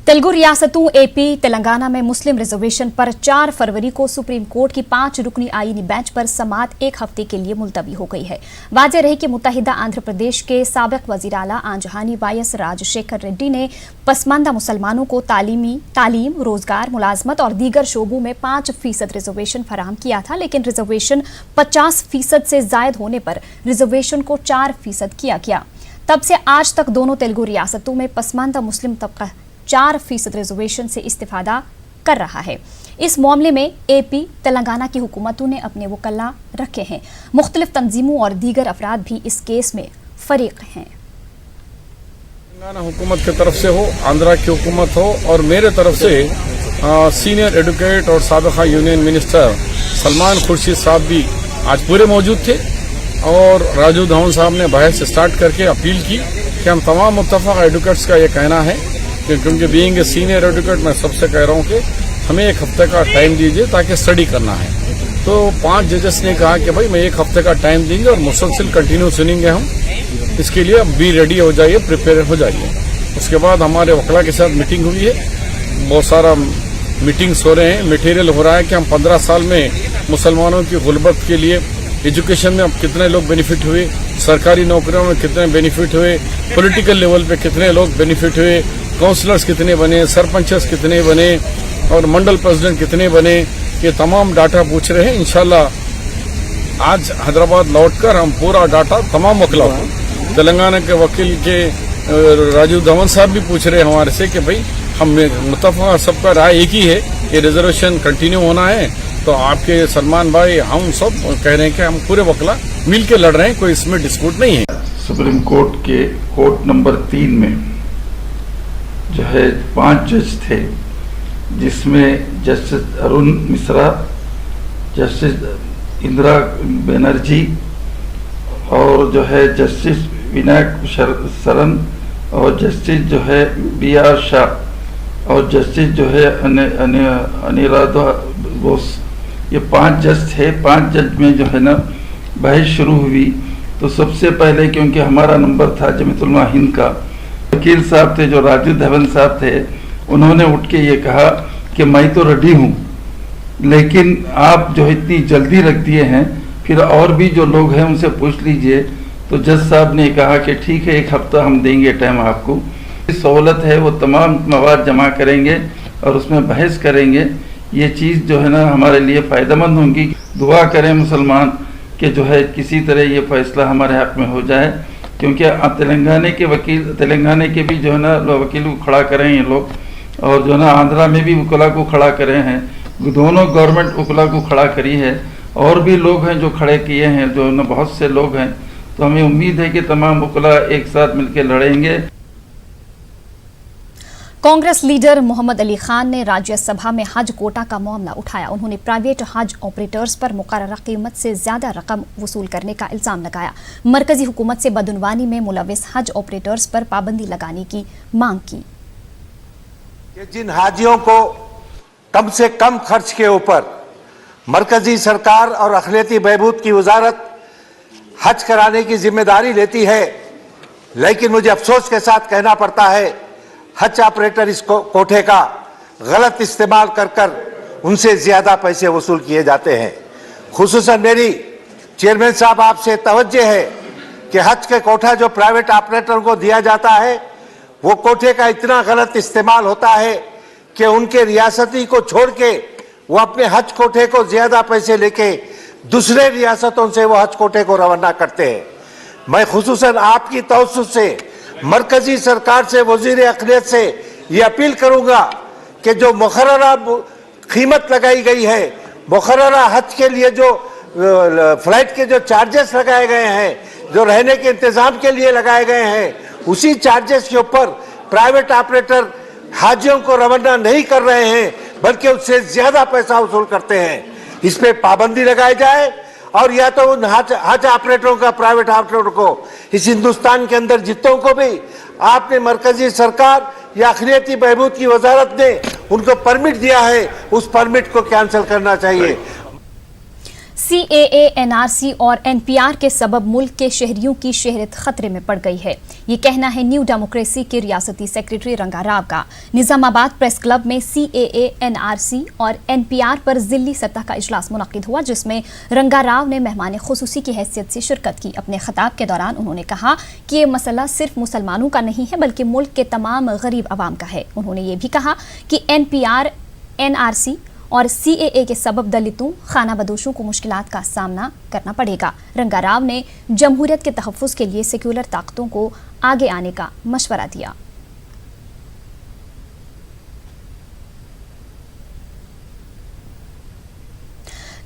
तेलुगु रियासतों एपी तेलंगाना में मुस्लिम रिजर्वेशन पर 4 फरवरी को सुप्रीम कोर्ट की 5 रुकनी आईनी बेंच पर समाअत एक हफ्ते के लिए मुलतवी हो गई है। वाज़ेह रहे कि मुत्तहिदा आंध्र प्रदेश के साबिक वज़ीर आला आंजहानी वायस राजशेखर रेड्डी ने पसमानदा मुसलमानों को तालीम, रोजगार, मुलाजमत और दीगर शोबों में 5% रिजर्वेशन फराहम किया था, लेकिन रिजर्वेशन 50% से जायद होने पर रिजर्वेशन को 4% किया गया। तब से आज तक दोनों तेलुगु रियासतों में पसमानदा मुस्लिम तबका 4% रिजर्वेशन से इस्तिफादा कर रहा है। इस मामले में एपी तेलंगाना की हुकूमतों ने अपने वकला रखे हैं। मुख्तलिफ तंजीमों और दीगर अफराद भी इस केस में फरीक हैं। तेलंगाना हुकूमत की तरफ से हो, आंध्रा की हुकूमत हो और मेरे तरफ से सीनियर एडवोकेट और साबिका यूनियन मिनिस्टर सलमान खुर्शीद साहब भी आज पूरे मौजूद थे और राजू धवन साहब ने बहस स्टार्ट करके अपील की कि हम तमाम मुत्तफिक एडवोकेट्स का ये कहना है क्योंकि बीइंग ए सीनियर एडवोकेट मैं सबसे कह रहा हूँ कि हमें एक हफ्ते का टाइम दीजिए ताकि स्टडी करना है। तो 5 जजेस ने कहा कि भाई मैं एक हफ्ते का टाइम देंगे और मुसलसल कंटिन्यू सुनेंगे हम, इसके लिए अब भी रेडी हो जाइए, प्रिपेयर हो जाइए। उसके बाद हमारे वकला के साथ मीटिंग हुई है, बहुत सारा मीटिंग्स हो रहे हैं, मटेरियल हो रहा है कि हम 15 साल में मुसलमानों की गुर्बत के लिए एजुकेशन में अब कितने लोग बेनिफिट हुए, सरकारी नौकरियों में कितने बेनिफिट हुए, पॉलिटिकल लेवल पे कितने लोग बेनिफिट हुए, काउंसलर्स कितने बने, सरपंचस कितने बने और मंडल प्रेसिडेंट कितने बने, ये तमाम डाटा पूछ रहे हैं। इंशाल्लाह आज हैदराबाद लौटकर हम पूरा डाटा तमाम वकलाओं को, तेलंगाना के वकील के राजू धवन साहब भी पूछ रहे हैं हमारे से कि भाई हम मुत्तफिक सबका राय एक ही है, ये रिजर्वेशन कंटिन्यू होना है। तो आपके सलमान भाई हम सब कह रहे हैं कि हम पूरे वकला मिल के लड़ रहे हैं, कोई इसमें डिस्प्यूट नहीं है। सुप्रीम कोर्ट के कोर्ट नंबर 3 में जो है 5 जज थे, जिसमें जस्टिस अरुण मिश्रा, जस्टिस इंदिरा बनर्जी और जो है जस्टिस विनायक शरण और जस्टिस जो है BR शाह और जस्टिस जो है अनिरुद्ध बोस, ये 5 जज थे। 5 जज में जो है ना बहस शुरू हुई। तो सबसे पहले क्योंकि हमारा नंबर था जमीयत उलमा हिंद का, वकील साहब थे जो राजू धवन साहब थे, उन्होंने उठ के ये कहा कि मैं तो रेडी हूँ, लेकिन आप जो इतनी जल्दी रख दिए हैं, फिर और भी जो लोग हैं उनसे पूछ लीजिए। तो जज साहब ने कहा कि ठीक है, एक हफ्ता हम देंगे टाइम आपको। सहूलत है वो तमाम मवाद जमा करेंगे और उसमें बहस करेंगे। ये चीज़ जो है ना हमारे लिए फ़ायदेमंद होंगी। दुआ करें मुसलमान कि जो है किसी तरह ये फैसला हमारे हक़ में हो जाए, क्योंकि तेलंगाना के भी जो है ना वकील को खड़ा करें ये लोग, और जो है ना आंध्रा में भी वकला को खड़ा करे हैं, दोनों गवर्नमेंट वकला को खड़ा करी है, और भी लोग हैं जो खड़े किए हैं, जो ना बहुत से लोग हैं। तो हमें उम्मीद है कि तमाम वकला एक साथ मिलकर लड़ेंगे। कांग्रेस लीडर मोहम्मद अली खान ने राज्यसभा में हज कोटा का मामला उठाया। उन्होंने प्राइवेट हज ऑपरेटर्स पर मुकर्ररा कीमत से ज्यादा रकम वसूल करने का इल्जाम लगाया। मरकजी हुकूमत से बदउनवानी में मुलविस हज ऑपरेटर्स पर पाबंदी लगाने की मांग की। जिन हाजियों को कम से कम खर्च के ऊपर मरकजी सरकार और अखिलती बहबूद की वजारत हज कराने की जिम्मेदारी लेती है, लेकिन मुझे अफसोस के साथ कहना पड़ता है हज ऑपरेटर इस कोटे का गलत इस्तेमाल कर उनसे ज्यादा पैसे वसूल किए जाते हैं। खुसूसन मेरी चेयरमैन साहब आपसे तवज्जो है कि हज के कोठा जो प्राइवेट ऑपरेटर को दिया जाता है, वो कोठे का इतना गलत इस्तेमाल होता है कि उनके रियासती को छोड़ के वो अपने हज कोठे को ज्यादा पैसे लेके दूसरे रियासतों से वो हज कोठे को रवाना करते हैं। मैं खुसूसन आपकी तवज्जो से मरकजी सरकार से, वजीर अखिलत से ये अपील करूंगा कि जो मुकर्ररा कीमत लगाई गई है, मुकर्ररा हज के लिए जो फ्लाइट के जो चार्जेस लगाए गए हैं, जो रहने के इंतजाम के लिए लगाए गए हैं, उसी चार्जेस के ऊपर प्राइवेट ऑपरेटर हाजियों को रवाना नहीं कर रहे हैं, बल्कि उससे ज्यादा पैसा वसूल करते हैं। इस पे पाबंदी लगाई जाए और या तो उन हज ऑपरेटरों का, प्राइवेट ऑपरेटरों को, इस हिंदुस्तान के अंदर जितों को भी आपने मरकजी सरकार या अखिलती बहबूद की वजारत ने उनको परमिट दिया है, उस परमिट को कैंसिल करना चाहिए। CAA, NRC और NPR के सबब मुल्क के शहरियों की शहरत खतरे में पड़ गई है। ये कहना है न्यू डेमोक्रेसी के रियासती सेक्रेटरी रंगा राव का। निजामाबाद प्रेस क्लब में CAA, NRC और NPR पर जिली सतह का इजलास मुनक्किद हुआ, जिसमें रंगा राव ने मेहमान खुसूसी की हैसियत से शिरकत की। अपने खिताब के दौरान उन्होंने कहा कि ये मसला सिर्फ मुसलमानों का नहीं है बल्कि मुल्क के तमाम गरीब अवाम का है। उन्होंने ये भी कहा कि NPR, NRC और CAA के सबब दलितों, खाना बदोशों को मुश्किलात का सामना करना पड़ेगा। रंगा राव ने जमहूरियत के तहफ़्फ़ुज़ के लिए सेक्युलर ताकतों को आगे आने का मशवरा दिया।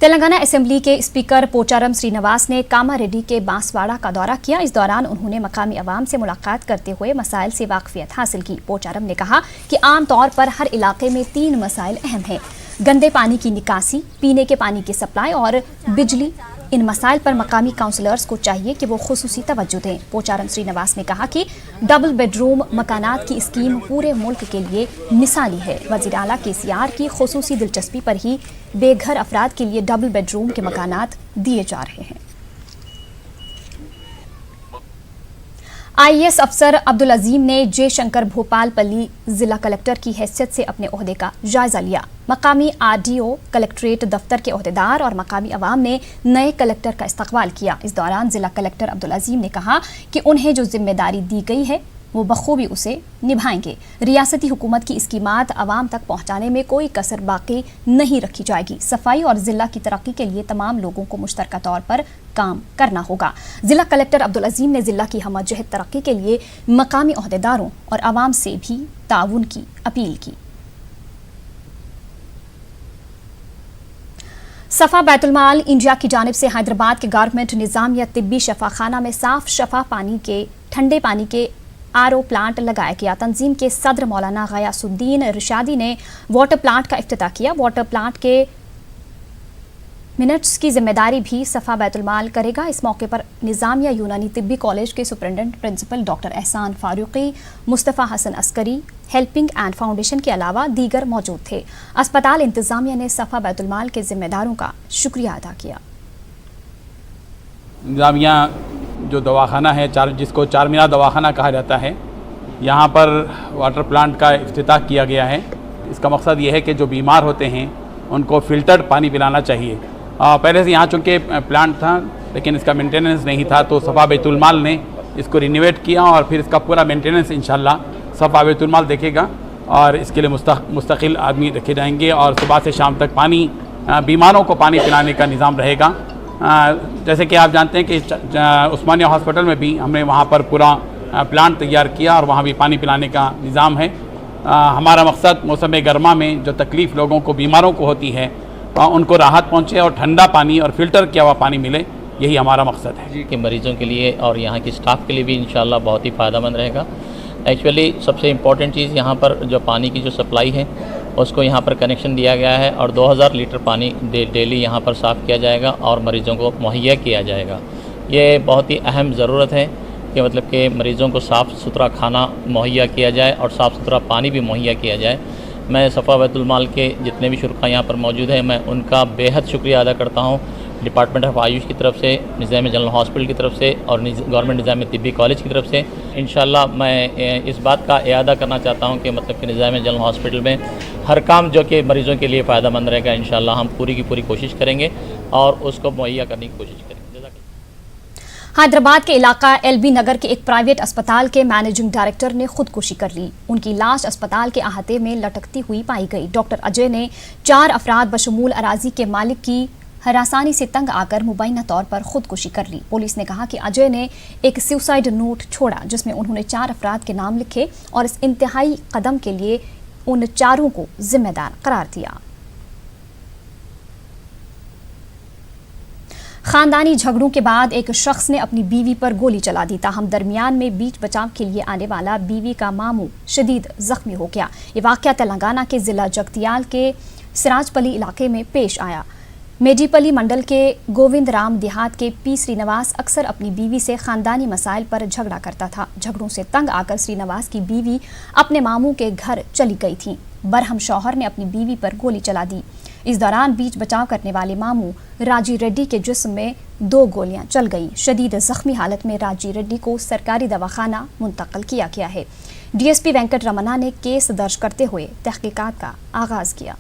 तेलंगाना असेंबली के स्पीकर पोचारम श्रीनिवास ने कामारेड्डी के बांसवाड़ा का दौरा किया। इस दौरान उन्होंने मकामी अवाम से मुलाकात करते हुए मसाइल से वाकफियत हासिल की। पोचारम ने कहा कि आम तौर पर हर इलाके में 3 मसाइल अहम हैं: गंदे पानी की निकासी, पीने के पानी की सप्लाई और बिजली। इन मसाइल पर मकामी काउंसलर्स को चाहिए कि वो खुसूसी तवज्जो दें। पोचारम श्रीनिवास ने कहा कि डबल बेडरूम मकानात की स्कीम पूरे मुल्क के लिए मिसाली है। वज़ीर आला KCR की खुसूसी दिलचस्पी पर ही बेघर अफराद के लिए डबल बेडरूम के मकानात दिए जा रहे हैं। IAS अफसर अब्दुल अजीम ने जयशंकर भोपालपल्ली जिला कलेक्टर की हैसियत से अपने ओहदे का जायजा लिया। मकामी RDO, कलेक्ट्रेट दफ्तर के ओहदेदार और मकामी अवाम ने नए कलेक्टर का इस्तकबाल किया। इस दौरान जिला कलेक्टर अब्दुल अजीम ने कहा कि उन्हें जो जिम्मेदारी दी गई है वो बखूबी उसे निभाएंगे। रियासती हुकूमत की स्कीमात आवाम तक पहुंचाने में कोई कसर बाकी नहीं रखी जाएगी। सफाई और जिला की तरक्की के लिए तमाम लोगों को मुश्तरका तौर पर काम करना होगा। जिला कलेक्टर अब्दुल अजीम ने जिला की हमजहत तरक्की के लिए मकामी ओहदेदारों और आवाम से भी ताउन की अपील की। सफा बैतुलमाल इंडिया की जानिब से हैदराबाद के गवर्नमेंट निजामिया तिब्बी शफाखाना में साफ शफा पानी के ठंडे पानी के RO प्लांट लगाया गया। तंजीम के सदर मौलाना गयासुद्दीन रिशादी ने वाटर प्लांट का इफ्तिताह किया। वाटर प्लांट के मिनट्स की जिम्मेदारी भी सफा बैतुलमाल करेगा। इस मौके पर निजामिया यूनानी तिब्बी कॉलेज के superintendent principal doctor Ehsan Farooqui, Mustafa Hasan Askari, helping hand foundation के अलावा दीगर मौजूद थे। अस्पताल इंतजामिया ने सफा बैतुलमाल के जिम्मेदारों का शुक्रिया अदा किया। इंतजामिया जो दवाखाना है, जिसको चार मीनार दवाखाना कहा जाता है, यहाँ पर वाटर प्लांट का इफ्तिताह किया गया है। इसका मकसद ये है कि जो बीमार होते हैं उनको फ़िल्टर्ड पानी पिलाना चाहिए। पहले से यहाँ चूँकि प्लांट था लेकिन इसका मेंटेनेंस नहीं था, तो सफा बैतुलमाल ने इसको रिनोवेट किया और फिर इसका पूरा मेंटेनेंस इंशाल्लाह सफा बैतुलमाल देखेगा और इसके लिए मुस्तकिल आदमी रखे जाएंगे और सुबह से शाम तक पानी बीमारों को पानी पिलाने का निज़ाम रहेगा। जैसे कि आप जानते हैं कि उस्मानिया हॉस्पिटल में भी हमने वहाँ पर पूरा प्लांट तैयार किया और वहाँ भी पानी पिलाने का निज़ाम है। हमारा मकसद मौसम गर्मा में जो तकलीफ़ लोगों को, बीमारों को होती है, उनको राहत पहुँचे और ठंडा पानी और फ़िल्टर किया हुआ पानी मिले, यही हमारा मकसद है। कि मरीज़ों के लिए और यहाँ की स्टाफ के लिए भी इंशाल्लाह बहुत ही फ़ायदेमंद रहेगा। एक्चुअली सबसे इम्पॉर्टेंट चीज़ यहाँ पर जो पानी की जो सप्लाई है उसको यहाँ पर कनेक्शन दिया गया है और 2000 लीटर पानी डेली यहाँ पर साफ़ किया जाएगा और मरीज़ों को मुहैया किया जाएगा। ये बहुत ही अहम ज़रूरत है कि मतलब कि मरीज़ों को साफ़ सुथरा खाना मुहैया किया जाए और साफ़ सुथरा पानी भी मुहैया किया जाए। मैं सफ़ा बैतुलमाल के जितने भी शुरका यहाँ पर मौजूद हैं, मैं उनका बेहद शुक्रिया अदा करता हूँ। डिपार्टमेंट ऑफ आयुष की तरफ से, निज़ामिया जनरल हॉस्पिटल की तरफ से और गवर्नमेंट निज़ामिया तिब्बी कॉलेज की तरफ से। इंशाल्लाह मैं इस बात का इआदा करना चाहता हूँ कि मतलब कि निज़ामिया जनरल हॉस्पिटल में हर काम जो कि मरीज़ों के लिए फ़ायदेमंद रहेगा, इंशाल्लाह हम पूरी की पूरी कोशिश करेंगे और उसको मुहैया करने की कोशिश करेंगे। हैदराबाद के इलाका LB नगर के एक प्राइवेट अस्पताल के मैनेजिंग डायरेक्टर ने खुदकुशी कर ली। उनकी लाश अस्पताल के अहाते में लटकती हुई पाई गई। डॉक्टर अजय ने 4 अफराद बशमूल अराजी के मालिक की हरासानी से तंग आकर मुबैना तौर पर खुदकुशी कर ली। पुलिस ने कहा कि अजय ने एक सुसाइड नोट छोड़ा जिसमें उन्होंने 4 अफराद के नाम लिखे और इस इंतहाई कदम के लिए उन चारों को जिम्मेदार करार दिया। खानदानी झगड़ों के बाद एक शख्स ने अपनी बीवी पर गोली चला दी। ताहम दरमियान में बीच बचाव के लिए आने वाला बीवी का मामू शदीद जख्मी हो गया। ये वाक़या तेलंगाना के जिला जगतियाल के सिराजपली इलाके में पेश आया। मेडीपली मंडल के गोविंद राम देहात के P श्रीनिवास अक्सर अपनी बीवी से खानदानी मसाइल पर झगड़ा करता था। झगड़ों से तंग आकर श्रीनिवास की बीवी अपने मामू के घर चली गई थी। बरहम शौहर ने अपनी बीवी पर गोली चला दी। इस दौरान बीच बचाव करने वाले मामू राजी रेड्डी के जिस्म में 2 गोलियां चल गईं। शदीद जख्मी हालत में राजी रेड्डी को सरकारी दवाखाना मुंतकिल किया गया है। डीएसपी वेंकट रमन्ना ने केस दर्ज करते हुए तहकीकात का आगाज किया।